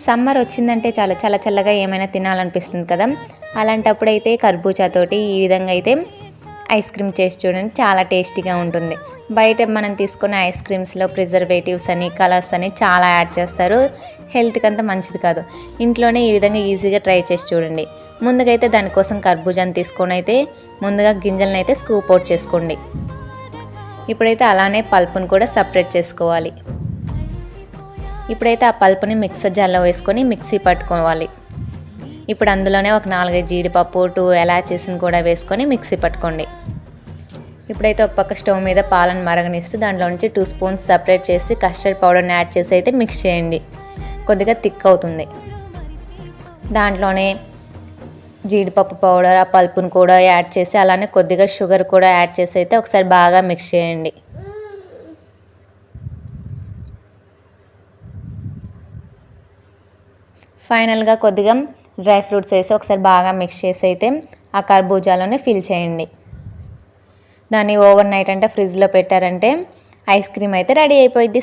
Summer వచ్చిందంటే చాలా చాలా చల్లగా ఏమైనా తినాలనిపిస్తుంది కదా. అలాంటప్పుడైతే కర్బూజాతోటి ఈ విధంగా అయితే ఐస్ క్రీమ్ చేసి చూడండి, చాలా టేస్టీగా ఉంటుంది. బయట మనం తీసుకున్న ఐస్ క్రీమ్స్లో ప్రిజర్వేటివ్స్ అని, కలర్స్ అని చాలా యాడ్ చేస్తారు. హెల్త్కి అంత మంచిది కాదు. ఇంట్లోనే ఈ విధంగా ఈజీగా ట్రై చేసి చూడండి. ముందుగైతే దానికోసం కర్బూజాని తీసుకొని అయితే ముందుగా గింజలను అయితే స్కూప్ అవుట్ చేసుకోండి. ఇప్పుడైతే అలానే పల్పును కూడా సపరేట్ చేసుకోవాలి. ఇప్పుడైతే ఆ పల్పుని మిక్సర్ జార్లో వేసుకొని మిక్సీ పట్టుకోవాలి. ఇప్పుడు అందులోనే ఒక 4-5 జీడిపప్పు, 2 ఎలాచీస్ని కూడా వేసుకొని మిక్సీ పట్టుకోండి. ఇప్పుడైతే ఒక పక్క స్టవ్ మీద పాలను మరగనిస్తూ దాంట్లో నుంచి 2 స్పూన్స్ సపరేట్ చేసి కస్టర్డ్ పౌడర్ని యాడ్ చేసి అయితే మిక్స్ చేయండి. కొద్దిగా థిక్ అవుతుంది. దాంట్లోనే జీడిపప్పు పౌడర్, ఆ పల్పును కూడా యాడ్ చేసి అలానే కొద్దిగా షుగర్ కూడా యాడ్ చేసి అయితే ఒకసారి బాగా మిక్స్ చేయండి. ఫైనల్గా కొద్దిగా డ్రై ఫ్రూట్స్ వేసి ఒకసారి బాగా మిక్స్ చేసి అయితే ఆ కర్బూజాలోనే ఫిల్ చేయండి. దాన్ని ఓవర్ నైట్ అంటే ఫ్రిడ్జ్లో పెట్టారంటే ఐస్ క్రీమ్ అయితే రెడీ అయిపోయింది.